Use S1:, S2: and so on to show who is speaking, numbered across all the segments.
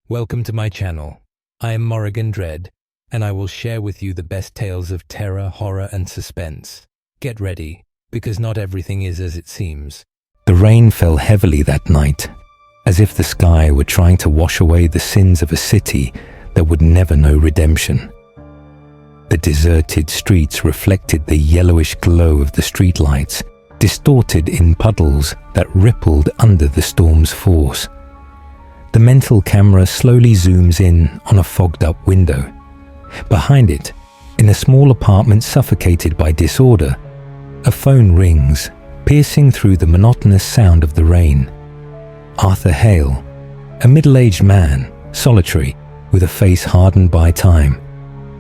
S1: Welcome to my channel. I am Morrigan Dread, and I will share with you the best tales of terror, horror, and suspense. Get ready, because not everything is as it seems. The rain fell heavily that night, as if the sky were trying to wash away the sins of a city that would never know redemption. The deserted streets reflected the yellowish glow of the streetlights, distorted in puddles that rippled under the storm's force. The mental camera slowly zooms in on a fogged-up window. Behind it, in a small apartment suffocated by disorder, a phone rings, piercing through the monotonous sound of the rain. Arthur Hale, a middle-aged man, solitary, with a face hardened by time,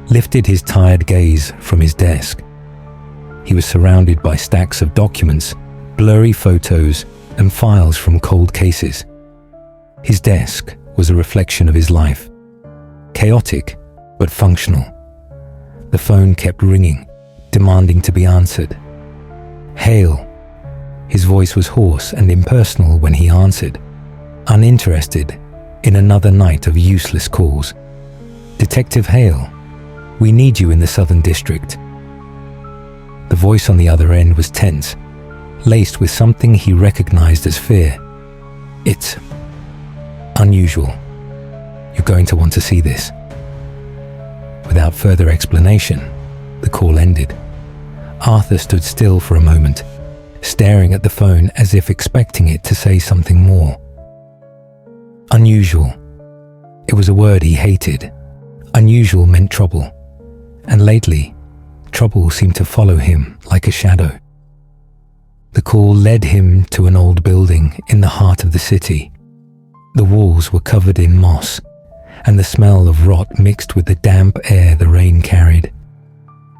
S1: lifted his tired gaze from his desk. He was surrounded by stacks of documents, blurry photos, and files from cold cases. His desk was a reflection of his life, chaotic but functional. The phone kept ringing, demanding to be answered. Hale. His voice was hoarse and impersonal when he answered, uninterested in another night of useless calls. Detective Hale, we need you in the Southern District. The voice on the other end was tense, laced with something he recognized as fear. It's unusual. You're going to want to see this. Without further explanation, the call ended. Arthur stood still for a moment, staring at the phone as if expecting it to say something more. Unusual. It was a word he hated. Unusual meant trouble. And lately, trouble seemed to follow him like a shadow. The call led him to an old building in the heart of the city. The walls were covered in moss, and the smell of rot mixed with the damp air the rain carried.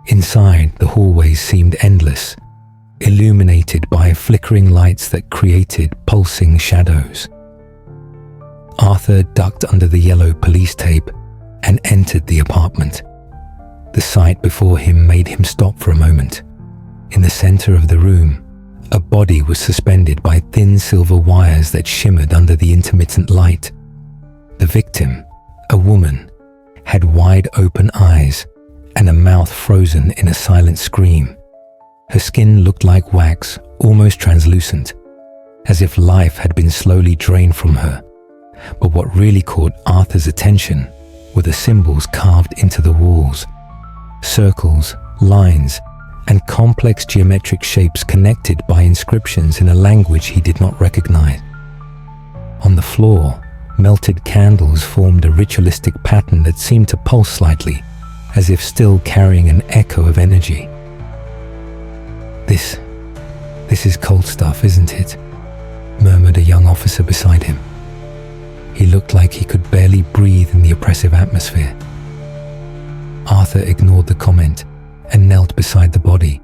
S1: Inside, the hallways seemed endless, illuminated by flickering lights that created pulsing shadows. Arthur ducked under the yellow police tape and entered the apartment. The sight before him made him stop for a moment. In the center of the room, a body was suspended by thin silver wires that shimmered under the intermittent light. The victim, a woman, had wide open eyes and a mouth frozen in a silent scream. Her skin looked like wax, almost translucent, as if life had been slowly drained from her. But what really caught Arthur's attention were the symbols carved into the walls. Circles, lines, and complex geometric shapes connected by inscriptions in a language he did not recognize. On the floor, melted candles formed a ritualistic pattern that seemed to pulse slightly, as if still carrying an echo of energy. This is cult stuff, isn't it? Murmured a young officer beside him. He looked like he could barely breathe in the oppressive atmosphere. Arthur ignored the comment and knelt beside the body.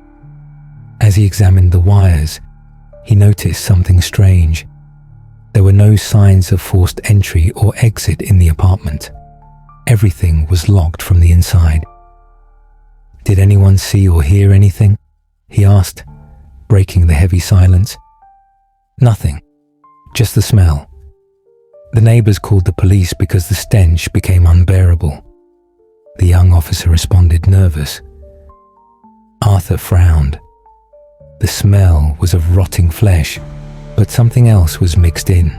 S1: As he examined the wires, he noticed something strange. There were no signs of forced entry or exit in the apartment. Everything was locked from the inside. "Did anyone see or hear anything?" he asked, breaking the heavy silence. "Nothing, just the smell. The neighbors called the police because the stench became unbearable." The young officer responded, nervous. Arthur frowned. The smell was of rotting flesh, but something else was mixed in.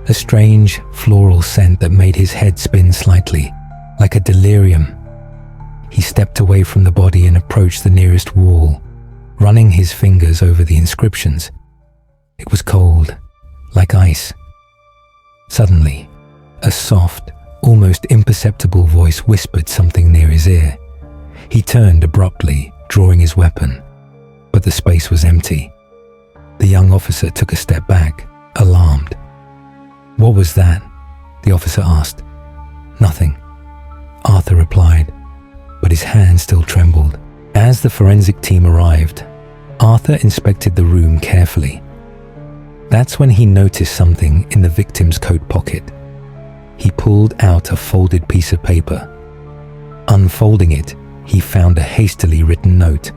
S1: A strange floral scent that made his head spin slightly, like a delirium. He stepped away from the body and approached the nearest wall, running his fingers over the inscriptions. It was cold, like ice. Suddenly, a soft, almost imperceptible voice whispered something near his ear. He turned abruptly, drawing his weapon, but the space was empty. The young officer took a step back, alarmed. "What was that?" the officer asked. "Nothing," Arthur replied, but his hand still trembled. As the forensic team arrived, Arthur inspected the room carefully. That's when he noticed something in the victim's coat pocket. He pulled out a folded piece of paper. Unfolding it, he found a hastily written note.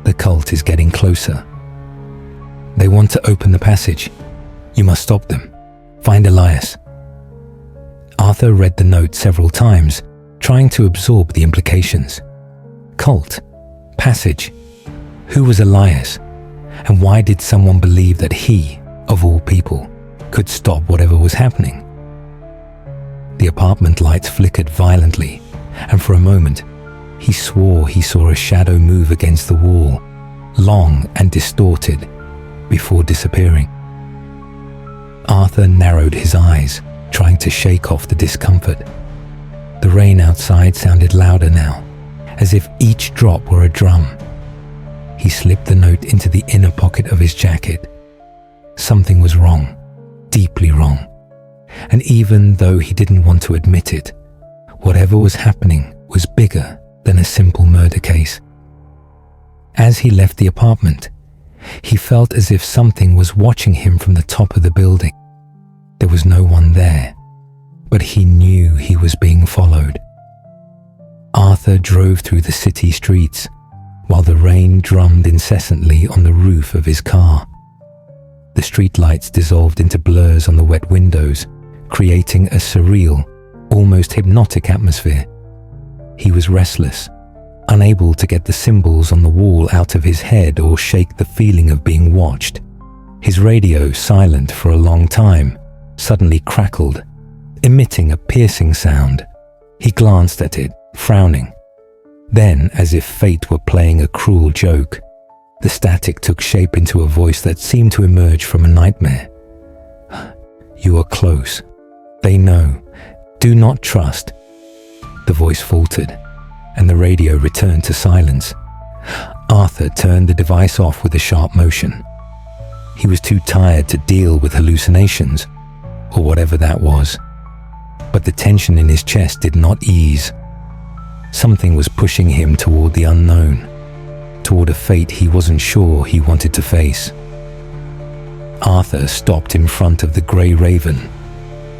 S1: "The cult is getting closer. They want to open the passage. You must stop them. Find Elias." Arthur read the note several times, trying to absorb the implications. Cult, passage, who was Elias, and why did someone believe that he, of all people, could stop whatever was happening? The apartment lights flickered violently, and for a moment, he swore he saw a shadow move against the wall, long and distorted, before disappearing. Arthur narrowed his eyes, trying to shake off the discomfort. The rain outside sounded louder now, as if each drop were a drum. He slipped the note into the inner pocket of his jacket. Something was wrong, deeply wrong. And even though he didn't want to admit it, whatever was happening was bigger than a simple murder case. As he left the apartment, he felt as if something was watching him from the top of the building. There was no one there, but he knew he was being followed. Arthur drove through the city streets, while the rain drummed incessantly on the roof of his car. The streetlights dissolved into blurs on the wet windows, creating a surreal, almost hypnotic atmosphere. He was restless, unable to get the symbols on the wall out of his head or shake the feeling of being watched. His radio, silent for a long time, suddenly crackled, emitting a piercing sound. He glanced at it, frowning. Then, as if fate were playing a cruel joke, the static took shape into a voice that seemed to emerge from a nightmare. "You are close. They know. Do not trust." The voice faltered, and the radio returned to silence. Arthur turned the device off with a sharp motion. He was too tired to deal with hallucinations, or whatever that was. But the tension in his chest did not ease. Something was pushing him toward the unknown, toward a fate he wasn't sure he wanted to face. Arthur stopped in front of the Grey Raven,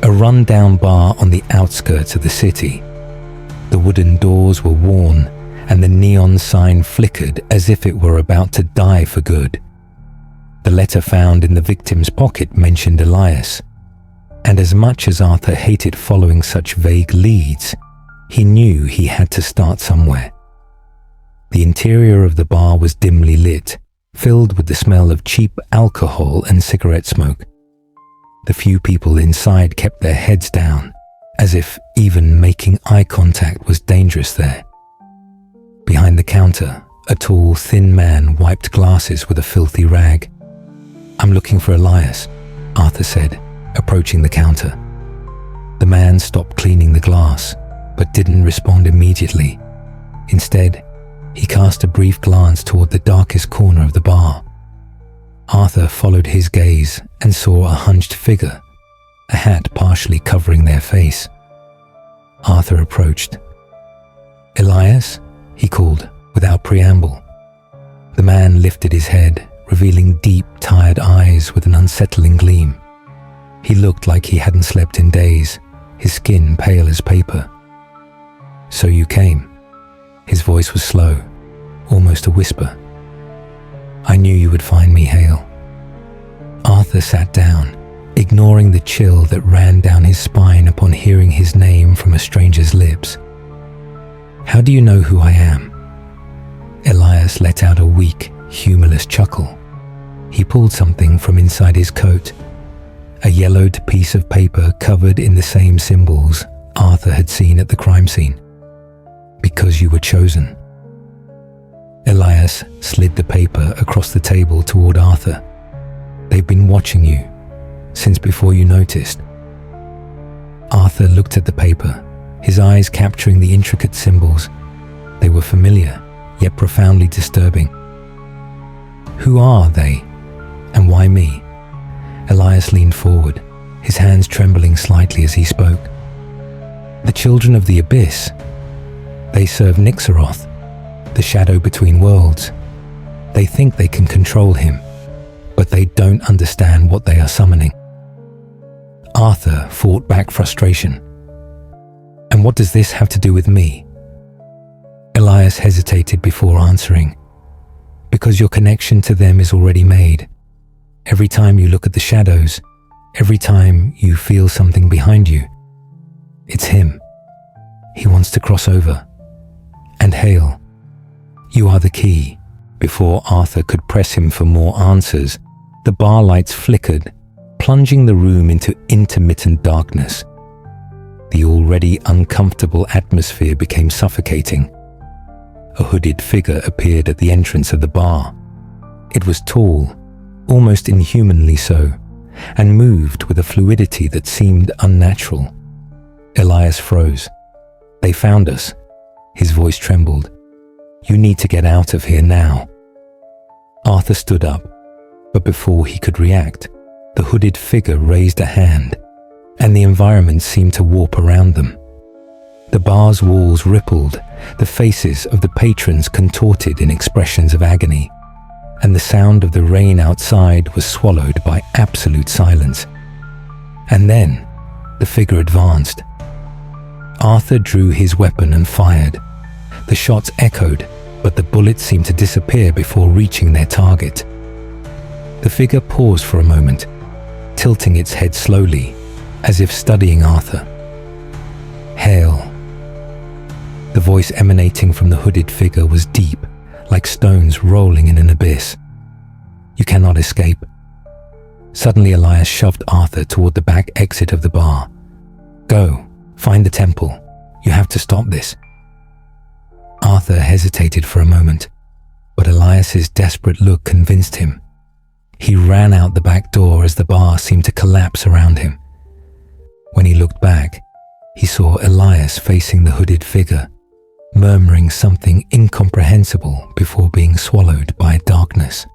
S1: a run-down bar on the outskirts of the city. The wooden doors were worn, and the neon sign flickered as if it were about to die for good. The letter found in the victim's pocket mentioned Elias, and as much as Arthur hated following such vague leads, he knew he had to start somewhere. The interior of the bar was dimly lit, filled with the smell of cheap alcohol and cigarette smoke. The few people inside kept their heads down, as if even making eye contact was dangerous there. Behind the counter, a tall, thin man wiped glasses with a filthy rag. "I'm looking for Elias," Arthur said, approaching the counter. The man stopped cleaning the glass, but didn't respond immediately. Instead, he cast a brief glance toward the darkest corner of the bar. Arthur followed his gaze and saw a hunched figure, a hat partially covering their face. Arthur approached. "Elias?" he called, without preamble. The man lifted his head, revealing deep, tired eyes with an unsettling gleam. He looked like he hadn't slept in days, his skin pale as paper. "So you came." His voice was slow, almost a whisper. "I knew you would find me, Hale." Arthur sat down, ignoring the chill that ran down his spine upon hearing his name from a stranger's lips. "How do you know who I am?" Elias let out a weak, humorless chuckle. He pulled something from inside his coat, a yellowed piece of paper covered in the same symbols Arthur had seen at the crime scene. "Because you were chosen." Elias slid the paper across the table toward Arthur. "They've been watching you since before you noticed." Arthur looked at the paper, his eyes capturing the intricate symbols. They were familiar, yet profoundly disturbing. "Who are they? And why me?" Elias leaned forward, his hands trembling slightly as he spoke. "The children of the abyss. They serve Nixoroth, the shadow between worlds. They think they can control him, but they don't understand what they are summoning." Arthur fought back frustration. "And what does this have to do with me?" Elias hesitated before answering. "Because your connection to them is already made. Every time you look at the shadows, every time you feel something behind you, wants to cross over. And Hale, you are the key. Before Arthur could press him for more answers, the bar lights flickered, plunging the room into intermittent darkness. The already uncomfortable atmosphere became suffocating. A hooded figure appeared at the entrance of the bar. It was tall, almost inhumanly so, and moved with a fluidity that seemed unnatural. Elias froze. "They found us." His voice trembled. "You need to get out of here now." Arthur stood up, but before he could react, the hooded figure raised a hand, and the environment seemed to warp around them. The bar's walls rippled, the faces of the patrons contorted in expressions of agony, and the sound of the rain outside was swallowed by absolute silence. And then, the figure advanced. Arthur drew his weapon and fired. The shots echoed, but the bullets seemed to disappear before reaching their target. The figure paused for a moment, tilting its head slowly, as if studying Arthur. "Hail." The voice emanating from the hooded figure was deep, like stones rolling in an abyss. "You cannot escape." Suddenly Elias shoved Arthur toward the back exit of the bar. "Go, find the temple. You have to stop this." Arthur hesitated for a moment, but Elias's desperate look convinced him. He ran out the back door as the bar seemed to collapse around him. When he looked back, he saw Elias facing the hooded figure, murmuring something incomprehensible before being swallowed by darkness.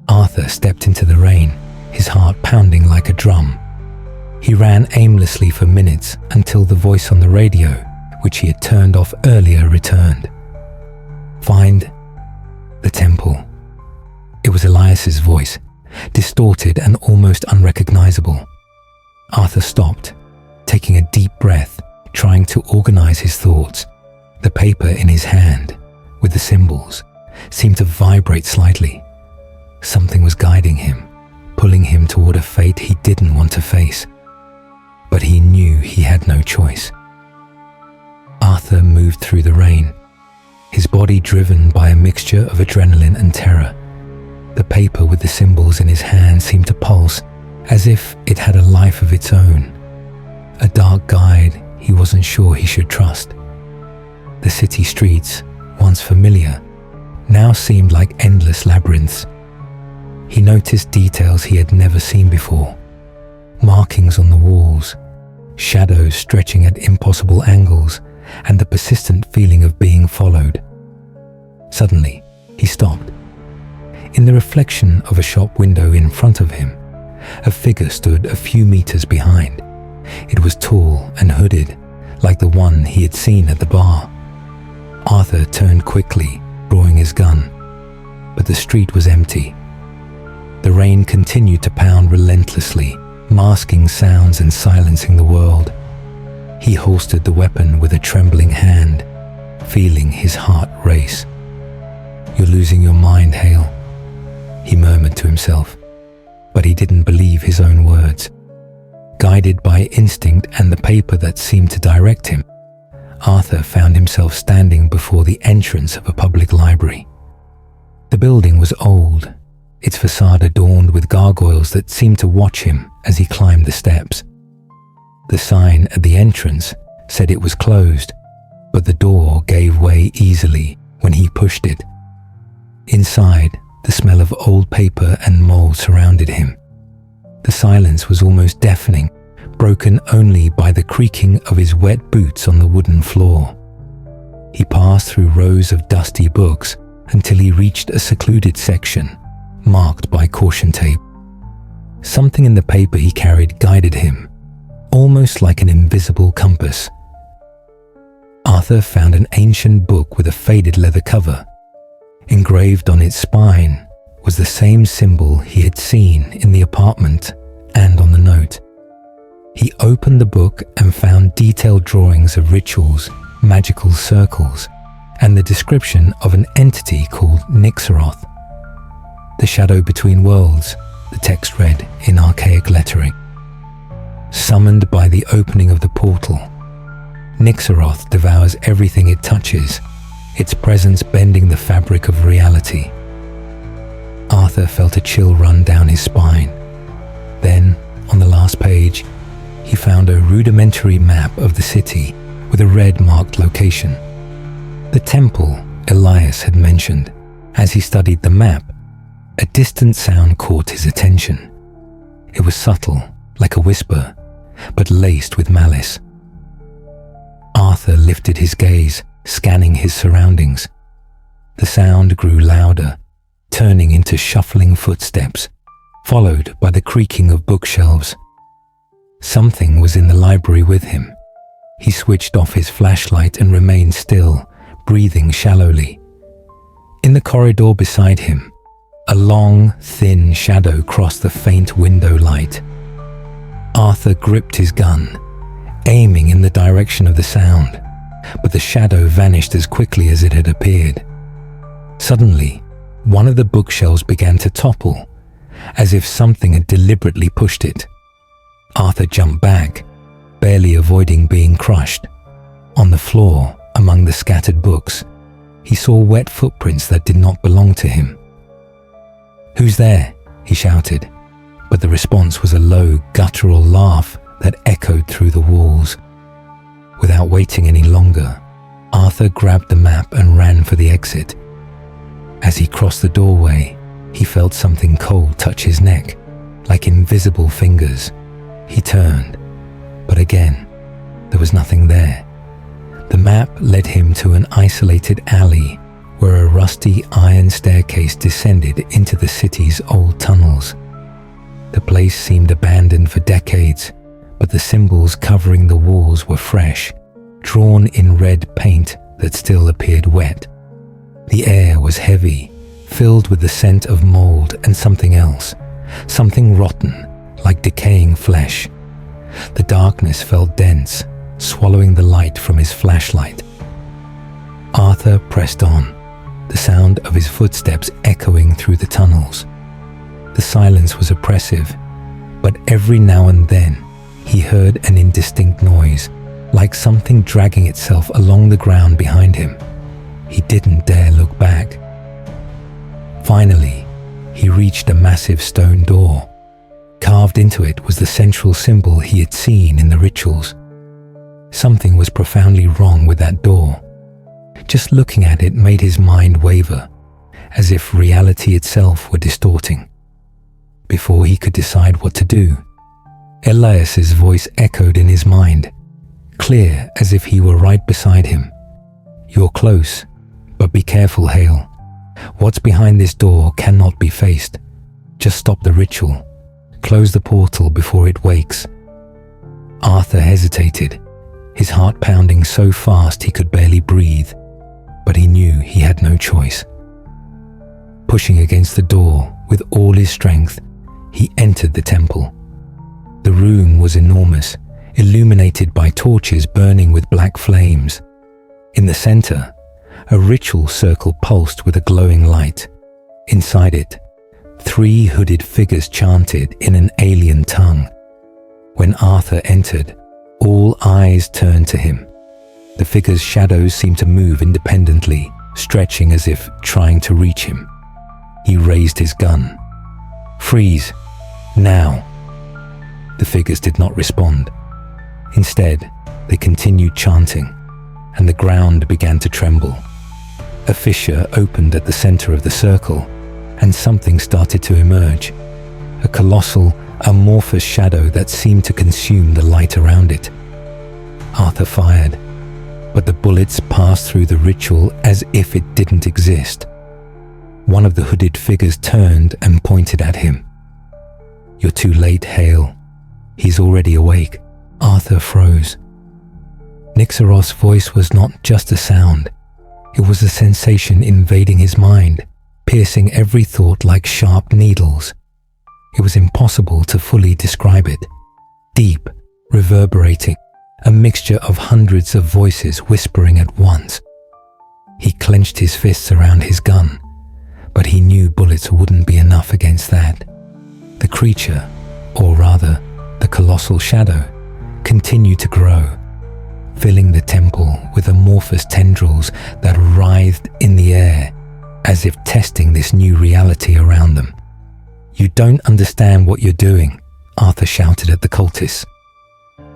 S1: Arthur stepped into the rain, his heart pounding like a drum. He ran aimlessly for minutes until the voice on the radio, which he had turned off earlier, returned. "Find the temple." It was Elias's voice, distorted and almost unrecognizable. Arthur stopped, taking a deep breath, trying to organize his thoughts. The paper in his hand, with the symbols, seemed to vibrate slightly. Something was guiding him, pulling him toward a fate he didn't want to face. But he knew he had no choice. Arthur moved through the rain, his body driven by a mixture of adrenaline and terror. The paper with the symbols in his hand seemed to pulse, as if it had a life of its own. A dark guide he wasn't sure he should trust. The city streets, once familiar, now seemed like endless labyrinths. He noticed details he had never seen before. Markings on the walls, shadows stretching at impossible angles, and the persistent feeling of being followed. Suddenly, he stopped. In the reflection of a shop window in front of him, a figure stood a few meters behind. It was tall and hooded, like the one he had seen at the bar. Arthur turned quickly, drawing his gun, but the street was empty. The rain continued to pound relentlessly, masking sounds and silencing the world. He holstered the weapon with a trembling hand, feeling his heart race. "You're losing your mind, Hale," he murmured to himself, but he didn't believe his own words. Guided by instinct and the paper that seemed to direct him, Arthur found himself standing before the entrance of a public library. The building was old, its facade adorned with gargoyles that seemed to watch him as he climbed the steps. The sign at the entrance said it was closed, but the door gave way easily when he pushed it. Inside, the smell of old paper and mold surrounded him. The silence was almost deafening, broken only by the creaking of his wet boots on the wooden floor. He passed through rows of dusty books until he reached a secluded section, marked by caution tape. Something in the paper he carried guided him, almost like an invisible compass. Arthur found an ancient book with a faded leather cover. Engraved on its spine was the same symbol he had seen in the apartment and on the note. He opened the book and found detailed drawings of rituals, magical circles, and the description of an entity called Nixoroth. "The shadow between worlds," the text read in archaic lettering. "Summoned by the opening of the portal, Nixoroth devours everything it touches, its presence bending the fabric of reality. Arthur felt a chill run down his spine. Then, on the last page, he found a rudimentary map of the city with a red-marked location. The temple Elias had mentioned. As he studied the map, a distant sound caught his attention. It was subtle, like a whisper, but laced with malice. Arthur lifted his gaze, scanning his surroundings. The sound grew louder, turning into shuffling footsteps, followed by the creaking of bookshelves. Something was in the library with him. He switched off his flashlight and remained still, breathing shallowly. In the corridor beside him, a long, thin shadow crossed the faint window light. Arthur gripped his gun, aiming in the direction of the sound, but the shadow vanished as quickly as it had appeared. Suddenly, one of the bookshelves began to topple, as if something had deliberately pushed it. Arthur jumped back, barely avoiding being crushed. On the floor, among the scattered books, he saw wet footprints that did not belong to him. "Who's there?" he shouted, but the response was a low, guttural laugh that echoed through the walls. Without waiting any longer, Arthur grabbed the map and ran for the exit. As he crossed the doorway, he felt something cold touch his neck, like invisible fingers. He turned, but again, there was nothing there. The map led him to an isolated alley where a rusty iron staircase descended into the city's old tunnels. The place seemed abandoned for decades, but the symbols covering the walls were fresh, drawn in red paint that still appeared wet. The air was heavy, filled with the scent of mold and something else, something rotten, like decaying flesh. The darkness felt dense, swallowing the light from his flashlight. Arthur pressed on, the sound of his footsteps echoing through the tunnels. The silence was oppressive, but every now and then he heard an indistinct noise, like something dragging itself along the ground behind him. He didn't dare look back. Finally, he reached a massive stone door. Carved into it was the central symbol he had seen in the rituals. Something was profoundly wrong with that door. Just looking at it made his mind waver, as if reality itself were distorting. Before he could decide what to do, Elias's voice echoed in his mind, clear as if he were right beside him. "You're close, but be careful, Hale. What's behind this door cannot be faced. Just stop the ritual. Close the portal before it wakes." Arthur hesitated, his heart pounding so fast he could barely breathe, but he knew he had no choice. Pushing against the door with all his strength, he entered the temple. The room was enormous, illuminated by torches burning with black flames. In the center, a ritual circle pulsed with a glowing light. Inside it, 3 hooded figures chanted in an alien tongue. When Arthur entered, all eyes turned to him. The figures' shadows seemed to move independently, stretching as if trying to reach him. He raised his gun. "Freeze! Now!" The figures did not respond. Instead, they continued chanting, and the ground began to tremble. A fissure opened at the center of the circle, and something started to emerge. A colossal, amorphous shadow that seemed to consume the light around it. Arthur fired, but the bullets passed through the ritual as if it didn't exist. One of the hooded figures turned and pointed at him. "You're too late, Hale. He's already awake." Arthur froze. Nixoroth's voice was not just a sound. It was a sensation invading his mind, piercing every thought like sharp needles. It was impossible to fully describe it. Deep, reverberating, a mixture of hundreds of voices whispering at once. He clenched his fists around his gun, but he knew bullets wouldn't be enough against that. The creature, or rather, the colossal shadow, continued to grow. filling the temple with amorphous tendrils that writhed in the air, as if testing this new reality around them. "You don't understand what you're doing," Arthur shouted at the cultists.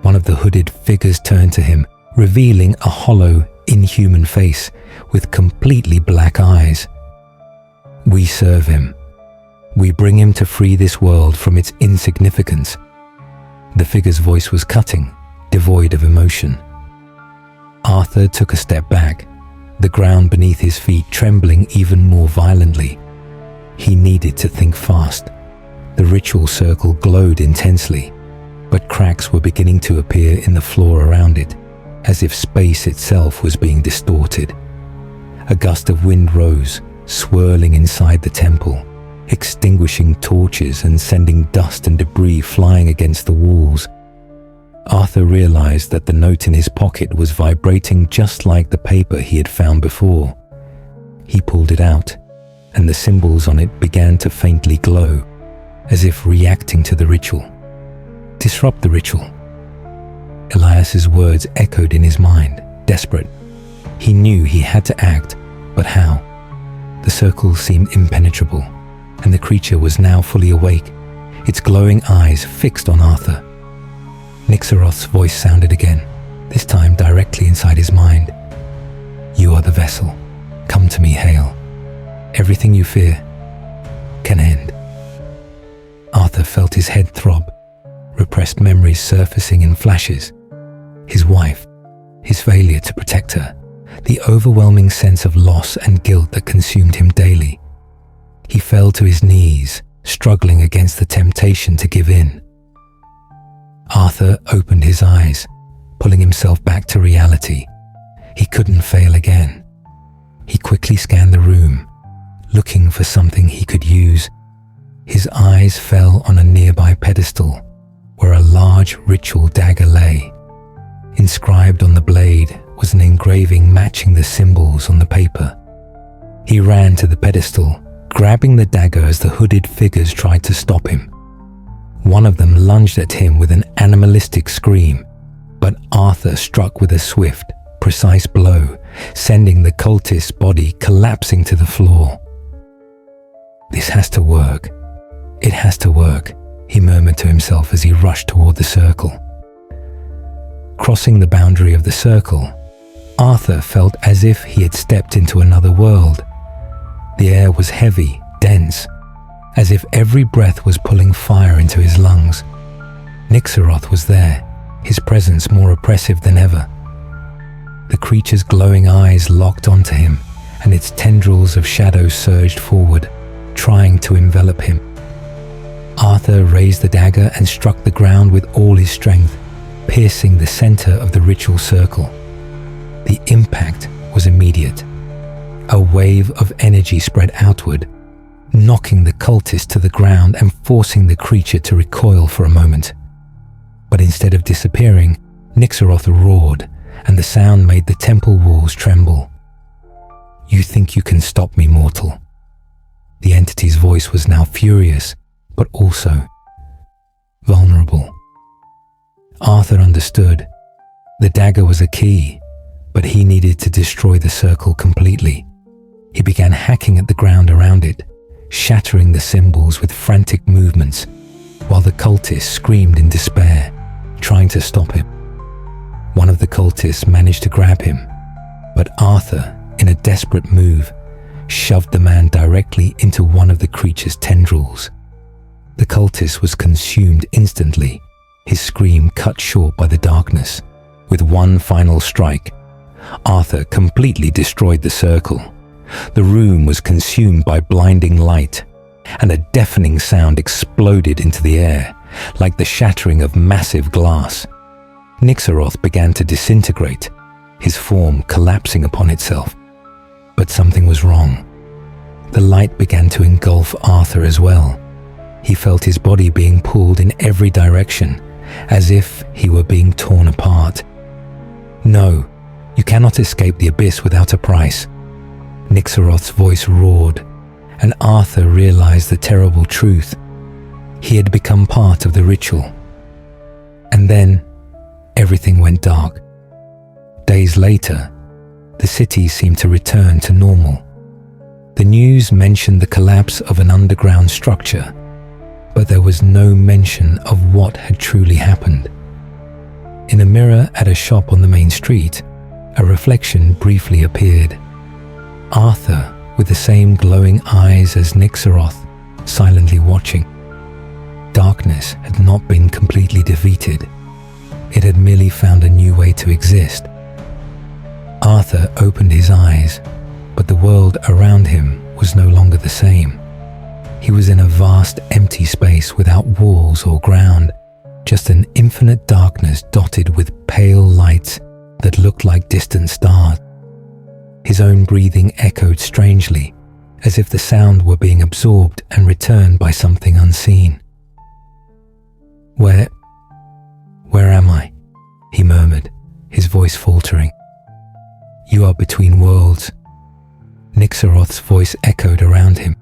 S1: One of the hooded figures turned to him, revealing a hollow, inhuman face with completely black eyes. "We serve him. We bring him to free this world from its insignificance." The figure's voice was cutting, devoid of emotion. Arthur took a step back, the ground beneath his feet trembling even more violently. He needed to think fast. The ritual circle glowed intensely, but cracks were beginning to appear in the floor around it, as if space itself was being distorted. A gust of wind rose, swirling inside the temple, extinguishing torches and sending dust and debris flying against the walls. Arthur realized that the note in his pocket was vibrating just like the paper he had found before. He pulled it out, and the symbols on it began to faintly glow, as if reacting to the ritual. "Disrupt the ritual." Elias's words echoed in his mind, desperate. He knew he had to act, but how? The circle seemed impenetrable, and the creature was now fully awake, its glowing eyes fixed on Arthur. Nixoroth's voice sounded again, this time directly inside his mind. "You are the vessel. Come to me, Hale. Everything you fear can end." Arthur felt his head throb, repressed memories surfacing in flashes. His wife, his failure to protect her, the overwhelming sense of loss and guilt that consumed him daily. He fell to his knees, struggling against the temptation to give in. Arthur opened his eyes, pulling himself back to reality. He couldn't fail again. He quickly scanned the room, looking for something he could use. His eyes fell on a nearby pedestal, where a large ritual dagger lay. Inscribed on the blade was an engraving matching the symbols on the paper. He ran to the pedestal, grabbing the dagger as the hooded figures tried to stop him. One of them lunged at him with an animalistic scream, but Arthur struck with a swift, precise blow, sending the cultist's body collapsing to the floor. "This has to work. It has to work," he murmured to himself as he rushed toward the circle. Crossing the boundary of the circle, Arthur felt as if he had stepped into another world. The air was heavy, dense, as if every breath was pulling fire into his lungs. Nixoroth was there, his presence more oppressive than ever. The creature's glowing eyes locked onto him, and its tendrils of shadow surged forward, trying to envelop him. Arthur raised the dagger and struck the ground with all his strength, piercing the center of the ritual circle. The impact was immediate. A wave of energy spread outward, knocking the cultist to the ground and forcing the creature to recoil for a moment. But instead of disappearing, Nixoroth roared, and the sound made the temple walls tremble. "You think you can stop me, mortal?" The entity's voice was now furious, but also vulnerable. Arthur understood. The dagger was a key, but he needed to destroy the circle completely. He began hacking at the ground around it, shattering the symbols with frantic movements, while the cultists screamed in despair, trying to stop him. One of the cultists managed to grab him, but Arthur, in a desperate move, shoved the man directly into one of the creature's tendrils. The cultist was consumed instantly, his scream cut short by the darkness. With one final strike, Arthur completely destroyed the circle. The room was consumed by blinding light, and a deafening sound exploded into the air, like the shattering of massive glass. Nixoroth began to disintegrate, his form collapsing upon itself. But something was wrong. The light began to engulf Arthur as well. He felt his body being pulled in every direction, as if he were being torn apart. "No, you cannot escape the abyss without a price." Nixoroth's voice roared, and Arthur realized the terrible truth. He had become part of the ritual. And then everything went dark. Days later, the city seemed to return to normal. The news mentioned the collapse of an underground structure, but there was no mention of what had truly happened. In a mirror at a shop on the main street, a reflection briefly appeared. Arthur, with the same glowing eyes as Nixoroth, silently watching. Darkness had not been completely defeated. It had merely found a new way to exist. Arthur opened his eyes, but the world around him was no longer the same. He was in a vast empty space without walls or ground, just an infinite darkness dotted with pale lights that looked like distant stars. His own breathing echoed strangely, as if the sound were being absorbed and returned by something unseen. Where am I?" he murmured, his voice faltering. "You are between worlds." Nixoroth's voice echoed around him,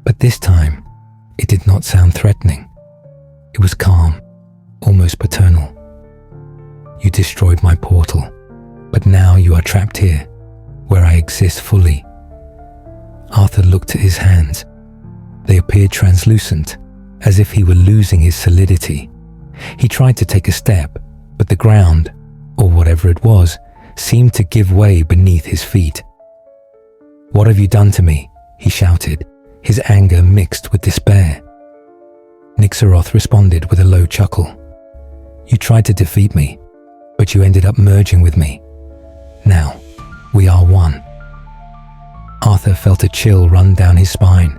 S1: but this time it did not sound threatening. It was calm, almost paternal. "You destroyed my portal, but now you are trapped here, where I exist fully." Arthur looked at his hands. They appeared translucent, as if he were losing his solidity. He tried to take a step, but the ground, or whatever it was, seemed to give way beneath his feet. "What have you done to me?" he shouted, his anger mixed with despair. Nixoroth responded with a low chuckle. "You tried to defeat me, but you ended up merging with me. Now, we are one." Arthur felt a chill run down his spine.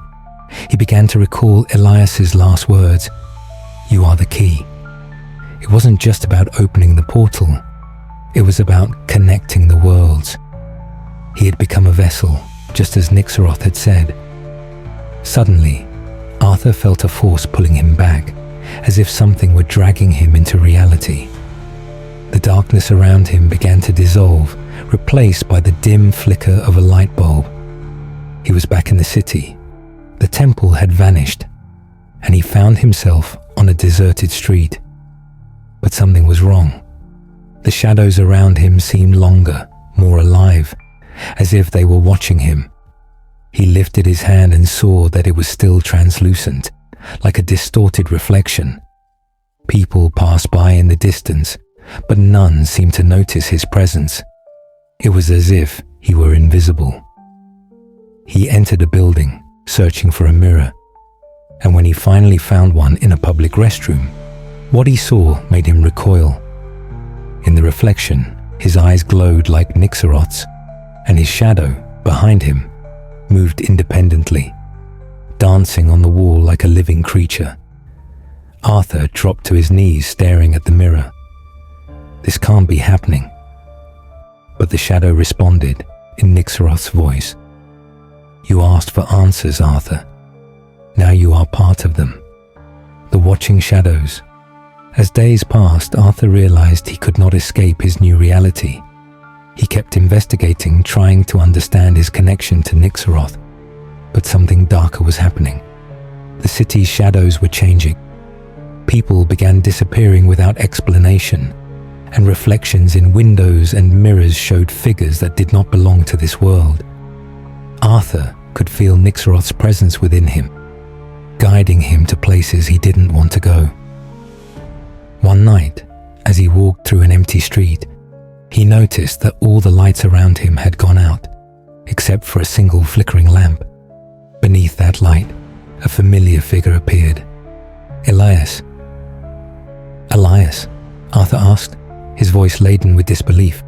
S1: He began to recall Elias's last words, "You are the key." It wasn't just about opening the portal. It was about connecting the worlds. He had become a vessel, just as Nixoroth had said. Suddenly, Arthur felt a force pulling him back, as if something were dragging him into reality. The darkness around him began to dissolve, replaced by the dim flicker of a light bulb. He was back in the city. The temple had vanished, and he found himself on a deserted street. But something was wrong. The shadows around him seemed longer, more alive, as if they were watching him. He lifted his hand and saw that it was still translucent, like a distorted reflection. People passed by in the distance, but none seemed to notice his presence. It was as if he were invisible. He entered a building, searching for a mirror, and when he finally found one in a public restroom, what he saw made him recoil. In the reflection, his eyes glowed like Nixoroth's, and his shadow, behind him, moved independently, dancing on the wall like a living creature. Arthur dropped to his knees staring at the mirror. This can't be happening. But the shadow responded in Nixoroth's voice. "You asked for answers, Arthur. Now you are part of them." The watching shadows. As days passed, Arthur realized he could not escape his new reality. He kept investigating, trying to understand his connection to Nixoroth, but something darker was happening. The city's shadows were changing. People began disappearing without explanation, and reflections in windows and mirrors showed figures that did not belong to this world. Arthur could feel Nixoroth's presence within him, guiding him to places he didn't want to go. One night, as he walked through an empty street, he noticed that all the lights around him had gone out, except for a single flickering lamp. Beneath that light, a familiar figure appeared. "Elias." "Elias?" Arthur asked, his voice laden with disbelief.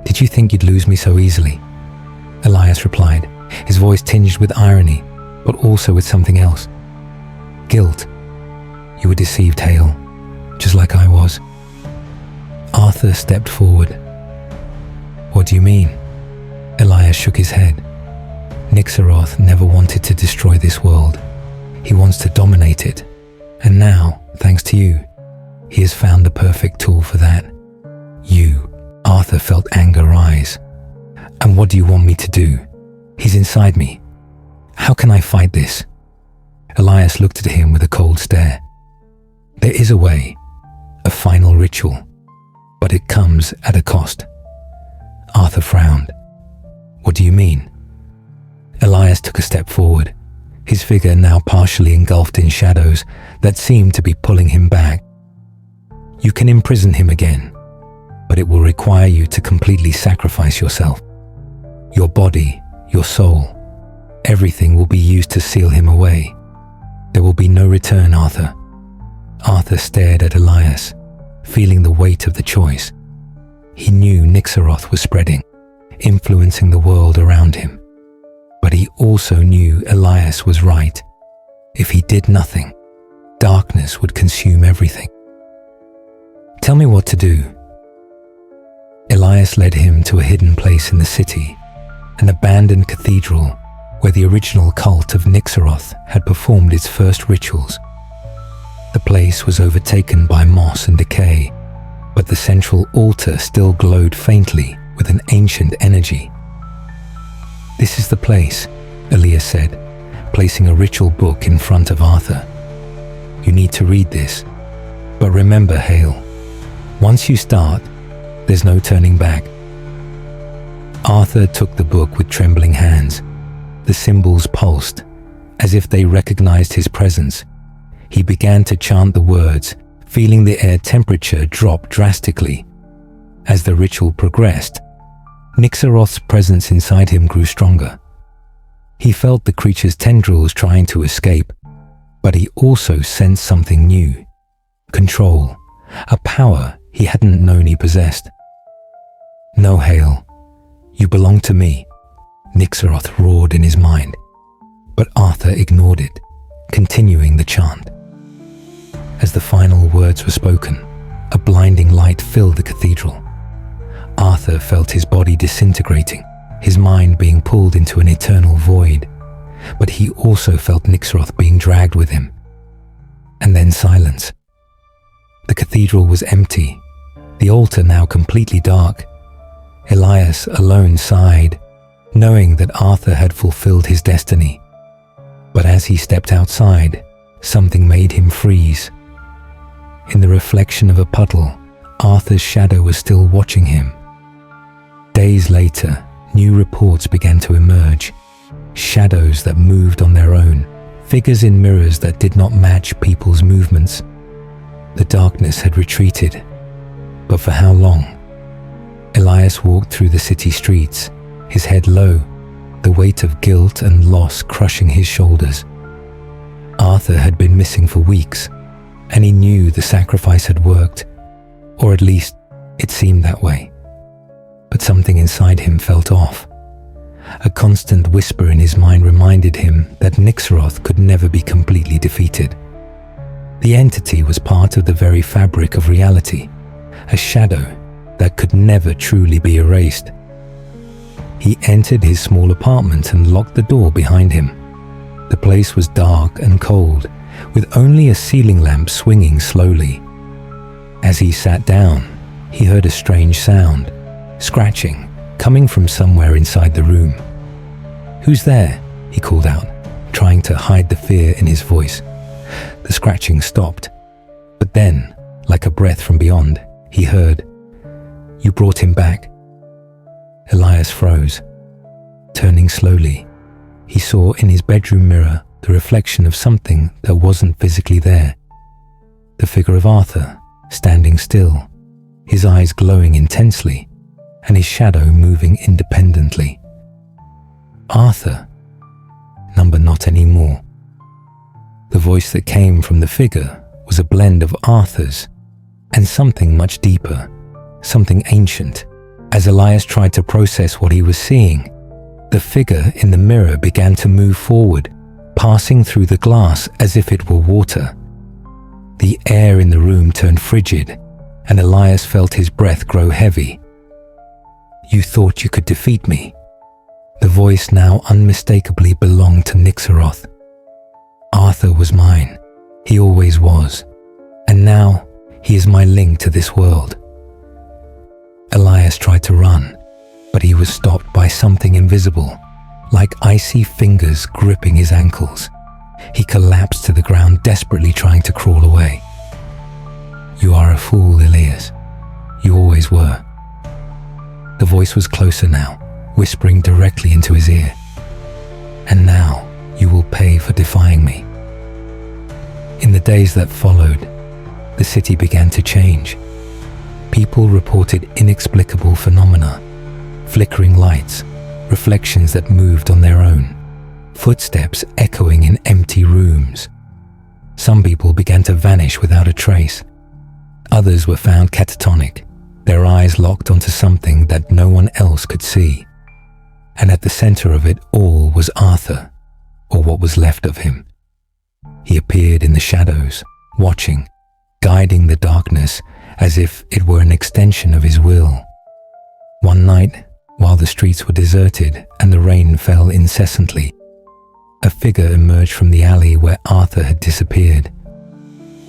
S1: "Did you think you'd lose me so easily?" Elias replied, his voice tinged with irony, but also with something else. "Guilt. You were deceived, Hale, just like I was." Arthur stepped forward. "What do you mean?" Elias shook his head. "Nixoroth never wanted to destroy this world. He wants to dominate it. And now, thanks to you, he has found the perfect tool for that. You." Arthur felt anger rise. "And what do you want me to do? He's inside me. How can I fight this?" Elias looked at him with a cold stare. "There is a way, a final ritual, but it comes at a cost." Arthur frowned. What do you mean? Elias took a step forward, his figure now partially engulfed in shadows that seemed to be pulling him back. You can imprison him again, but it will require you to completely sacrifice yourself. Your body, your soul, everything will be used to seal him away. There will be no return, Arthur. Arthur stared at Elias, feeling the weight of the choice. He knew Nixoroth was spreading, influencing the world around him. But he also knew Elias was right. If he did nothing, darkness would consume everything. Tell me what to do. Elias led him to a hidden place in the city, an abandoned cathedral where the original cult of Nixoroth had performed its first rituals. The place was overtaken by moss and decay, but the central altar still glowed faintly with an ancient energy. This is the place, Elias said, placing a ritual book in front of Arthur. You need to read this, but remember, Hale, once you start, there's no turning back. Arthur took the book with trembling hands. The symbols pulsed, as if they recognized his presence. He began to chant the words, feeling the air temperature drop drastically. As the ritual progressed, Nixoroth's presence inside him grew stronger. He felt the creature's tendrils trying to escape, but he also sensed something new. Control, a power he hadn't known he possessed. No, Hale, you belong to me, Nixoroth roared in his mind, but Arthur ignored it, continuing the chant. As the final words were spoken, a blinding light filled the cathedral. Arthur felt his body disintegrating, his mind being pulled into an eternal void, but he also felt Nixoroth being dragged with him. And then silence. The cathedral was empty, the altar now completely dark. Elias alone sighed, knowing that Arthur had fulfilled his destiny. But as he stepped outside, something made him freeze. In the reflection of a puddle, Arthur's shadow was still watching him. Days later, new reports began to emerge. Shadows that moved on their own, figures in mirrors that did not match people's movements. The darkness had retreated, but for how long? Elias walked through the city streets, his head low, the weight of guilt and loss crushing his shoulders. Arthur had been missing for weeks, and he knew the sacrifice had worked, or at least it seemed that way. But something inside him felt off. A constant whisper in his mind reminded him that Nixoroth could never be completely defeated. The entity was part of the very fabric of reality, a shadow that could never truly be erased. He entered his small apartment and locked the door behind him. The place was dark and cold, with only a ceiling lamp swinging slowly. As he sat down, he heard a strange sound, scratching, coming from somewhere inside the room. "Who's there?" he called out, trying to hide the fear in his voice. The scratching stopped, but then, like a breath from beyond, he heard, "You brought him back." Elias froze. Turning slowly, he saw in his bedroom mirror the reflection of something that wasn't physically there. The figure of Arthur, standing still, his eyes glowing intensely, and his shadow moving independently. Arthur, number not anymore. The voice that came from the figure was a blend of Arthur's and something much deeper, something ancient. As Elias tried to process what he was seeing, the figure in the mirror began to move forward, passing through the glass as if it were water. The air in the room turned frigid, and Elias felt his breath grow heavy. "You thought you could defeat me?" The voice now unmistakably belonged to Nixoroth. "Arthur was mine. He always was. And now he is my link to this world." Elias tried to run, but he was stopped by something invisible, like icy fingers gripping his ankles. He collapsed to the ground, desperately trying to crawl away. "You are a fool, Elias. You always were." The voice was closer now, whispering directly into his ear. "And now you will pay for defying me." In the days that followed, the city began to change. People reported inexplicable phenomena, flickering lights, reflections that moved on their own, footsteps echoing in empty rooms. Some people began to vanish without a trace. Others were found catatonic, their eyes locked onto something that no one else could see. And at the center of it all was Arthur, or what was left of him. He appeared in the shadows, watching, guiding the darkness as if it were an extension of his will. One night, while the streets were deserted and the rain fell incessantly, a figure emerged from the alley where Arthur had disappeared.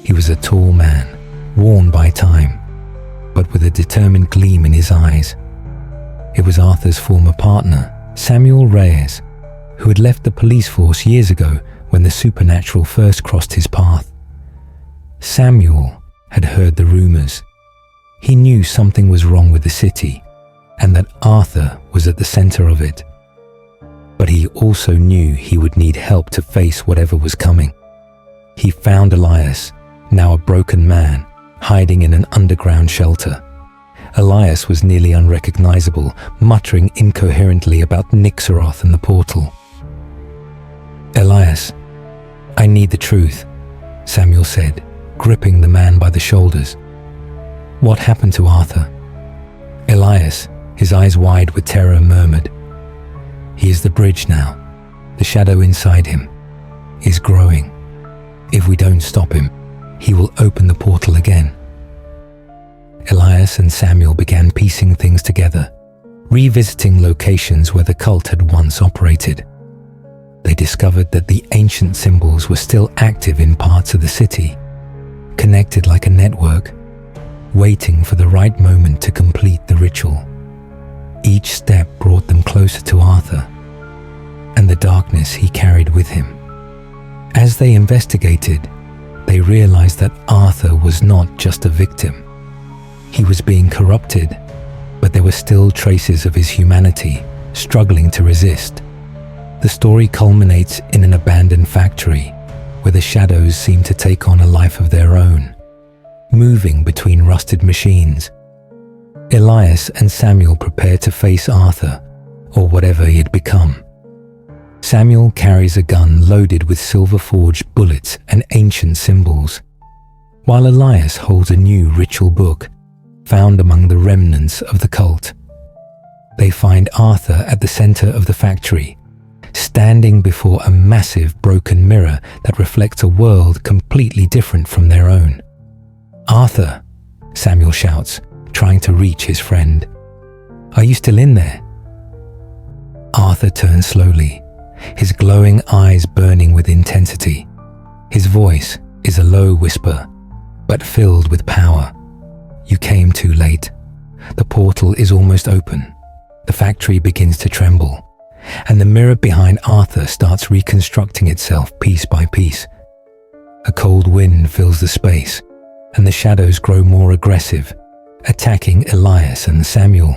S1: He was a tall man, worn by time, but with a determined gleam in his eyes. It was Arthur's former partner, Samuel Reyes, who had left the police force years ago when the supernatural first crossed his path. Samuel had heard the rumors. He knew something was wrong with the city, and that Arthur was at the center of it. But he also knew he would need help to face whatever was coming. He found Elias, now a broken man, hiding in an underground shelter. Elias was nearly unrecognizable, muttering incoherently about Nixoroth and the portal. "Elias, I need the truth," Samuel said, gripping the man by the shoulders. "What happened to Arthur?" Elias, his eyes wide with terror, murmured, "He is the bridge now. The shadow inside him is growing. If we don't stop him, he will open the portal again." Elias and Samuel began piecing things together, revisiting locations where the cult had once operated. They discovered that the ancient symbols were still active in parts of the city, connected like a network, waiting for the right moment to complete the ritual. Each step brought them closer to Arthur and the darkness he carried with him. As they investigated, they realized that Arthur was not just a victim. He was being corrupted, but there were still traces of his humanity, struggling to resist. The story culminates in an abandoned factory, where the shadows seem to take on a life of their own, moving between rusted machines. Elias and Samuel prepare to face Arthur, or whatever he had become. Samuel carries a gun loaded with silver-forged bullets and ancient symbols, while Elias holds a new ritual book found among the remnants of the cult. They find Arthur at the center of the factory, standing before a massive broken mirror that reflects a world completely different from their own. "Arthur," Samuel shouts, trying to reach his friend. "Are you still in there?" Arthur turns slowly, his glowing eyes burning with intensity. His voice is a low whisper, but filled with power. "You came too late. The portal is almost open." The factory begins to tremble, and the mirror behind Arthur starts reconstructing itself piece by piece. A cold wind fills the space, and the shadows grow more aggressive, attacking Elias and Samuel.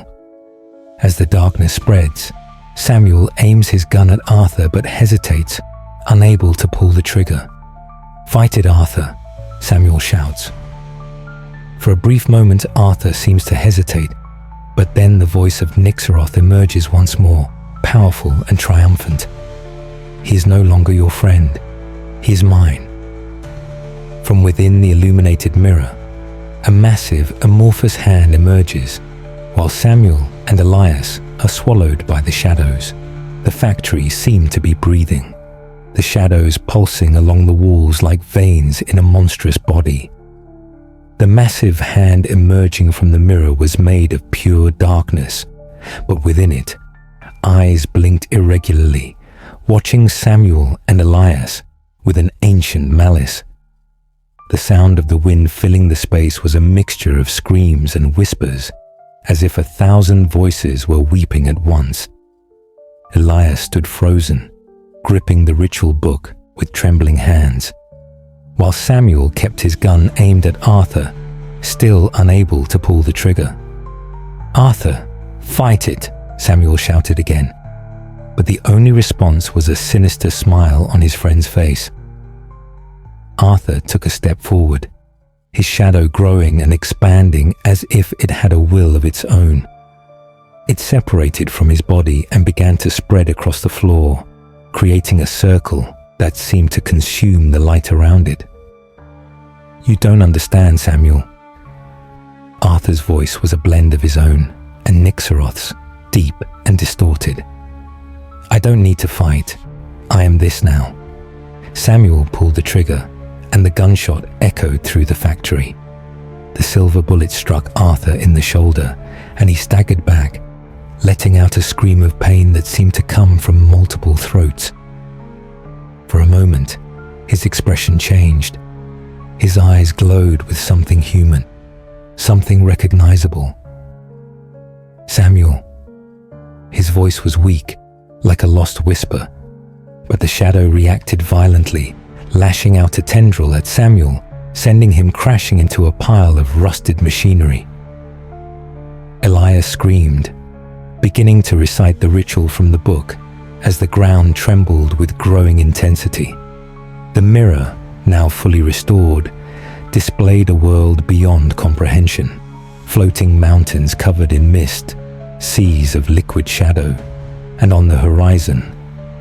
S1: As the darkness spreads, Samuel aims his gun at Arthur but hesitates, unable to pull the trigger. "Fight it, Arthur," Samuel shouts. For a brief moment, Arthur seems to hesitate, but then the voice of Nixoroth emerges once more, powerful and triumphant. "He is no longer your friend. He is mine." From within the illuminated mirror, a massive, amorphous hand emerges, while Samuel and Elias are swallowed by the shadows. The factory seemed to be breathing, the shadows pulsing along the walls like veins in a monstrous body. The massive hand emerging from the mirror was made of pure darkness, but within it, eyes blinked irregularly, watching Samuel and Elias with an ancient malice. The sound of the wind filling the space was a mixture of screams and whispers, as if 1,000 voices were weeping at once. Elias stood frozen, gripping the ritual book with trembling hands, while Samuel kept his gun aimed at Arthur, still unable to pull the trigger. "Arthur," "Fight it!" Samuel shouted again. But the only response was a sinister smile on his friend's face. Arthur took a step forward, his shadow growing and expanding as if it had a will of its own. It separated from his body and began to spread across the floor, creating a circle that seemed to consume the light around it. "You don't understand, Samuel." Arthur's voice was a blend of his own and Nixoroth's, deep and distorted. "I don't need to fight. I am this now." Samuel pulled the trigger, and the gunshot echoed through the factory. The silver bullet struck Arthur in the shoulder, and he staggered back, letting out a scream of pain that seemed to come from multiple throats. For a moment, his expression changed. His eyes glowed with something human, something recognizable. "Samuel." His voice was weak, like a lost whisper, but the shadow reacted violently, lashing out a tendril at Samuel, sending him crashing into a pile of rusted machinery. Elias screamed, beginning to recite the ritual from the book as the ground trembled with growing intensity. The mirror, now fully restored, displayed a world beyond comprehension, floating mountains covered in mist, seas of liquid shadow, and on the horizon,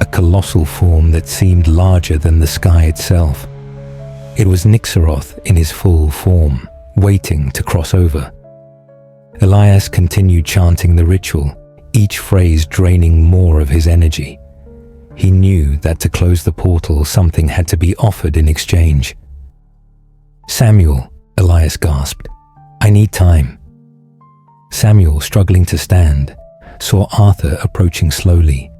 S1: a colossal form that seemed larger than the sky itself. It was Nixoroth in his full form, waiting to cross over. Elias continued chanting the ritual, each phrase draining more of his energy. He knew that to close the portal, something had to be offered in exchange. "Samuel," Elias gasped, "I need time." Samuel, struggling to stand, saw Arthur approaching slowly,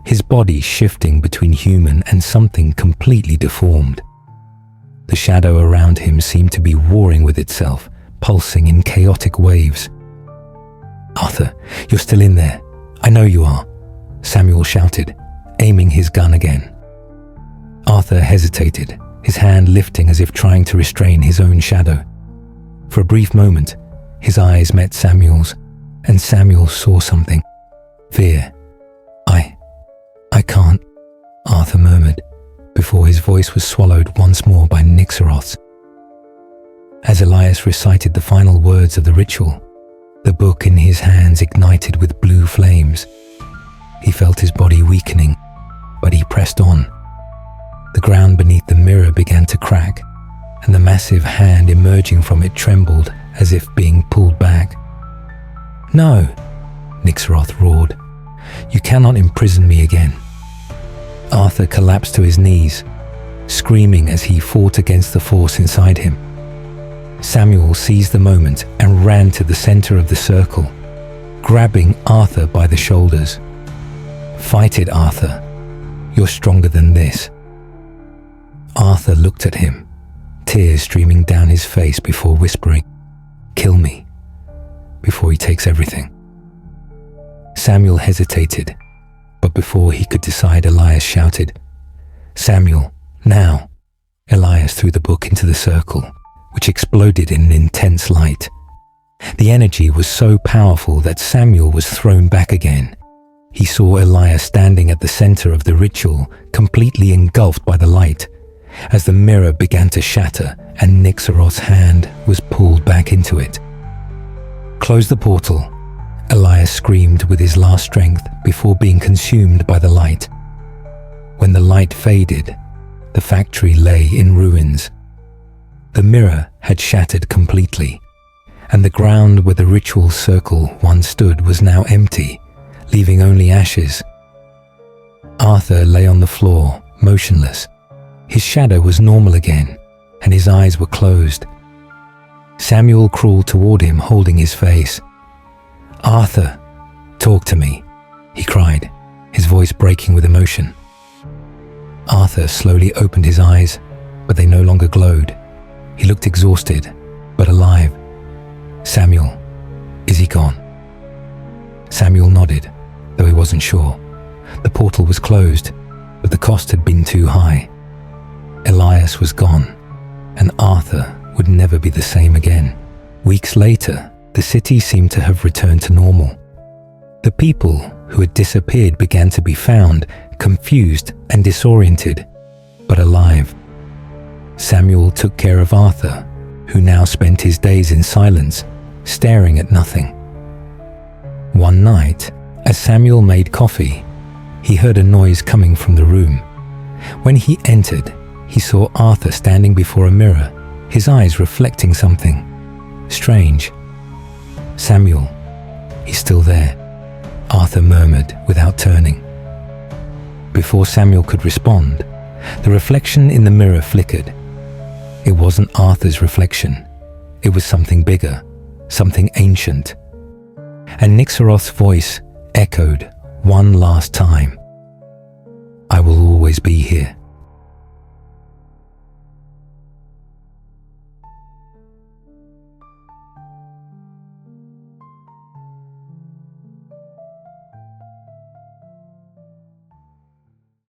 S1: his body shifting between human and something completely deformed. The shadow around him seemed to be warring with itself, pulsing in chaotic waves. "Arthur, you're still in there. I know you are," Samuel shouted, aiming his gun again. Arthur hesitated, his hand lifting as if trying to restrain his own shadow. For a brief moment, his eyes met Samuel's, and Samuel saw something. Fear. I can't," Arthur murmured, before his voice was swallowed once more by Nixoroth's. As Elias recited the final words of the ritual, the book in his hands ignited with blue flames. He felt his body weakening, but he pressed on. The ground beneath the mirror began to crack, and the massive hand emerging from it trembled as if being pulled back. "No," Nixoroth roared. "You cannot imprison me again." Arthur collapsed to his knees, screaming as he fought against the force inside him. Samuel seized the moment and ran to the center of the circle, grabbing Arthur by the shoulders. "Fight it, Arthur. You're stronger than this." Arthur looked at him, tears streaming down his face before whispering, "Kill me, before he takes everything." Samuel hesitated, but before he could decide, Elias shouted, "Samuel, now!" Elias threw the book into the circle, which exploded in an intense light. The energy was so powerful that Samuel was thrown back again. He saw Elias standing at the center of the ritual, completely engulfed by the light, as the mirror began to shatter and Nixoroth's hand was pulled back into it. "Close the portal," Elias screamed with his last strength before being consumed by the light. When the light faded, the factory lay in ruins. The mirror had shattered completely, and the ground where the ritual circle once stood was now empty, leaving only ashes. Arthur lay on the floor, motionless. His shadow was normal again, and his eyes were closed. Samuel crawled toward him, holding his face. "Arthur, talk to me," he cried, his voice breaking with emotion. Arthur slowly opened his eyes, but they no longer glowed. He looked exhausted, but alive. "Samuel, is he gone?" Samuel nodded, though he wasn't sure. The portal was closed, but the cost had been too high. Elias was gone, and Arthur would never be the same again. Weeks later, the city seemed to have returned to normal. The people who had disappeared began to be found, confused and disoriented, but alive. Samuel took care of Arthur, who now spent his days in silence, staring at nothing. One night, as Samuel made coffee, he heard a noise coming from the room. When he entered, he saw Arthur standing before a mirror, his eyes reflecting something strange. "Samuel, he's still there," Arthur murmured without turning. Before Samuel could respond, the reflection in the mirror flickered. It wasn't Arthur's reflection. It was something bigger, something ancient. And Nixoroth's voice echoed one last time. "I will always be here."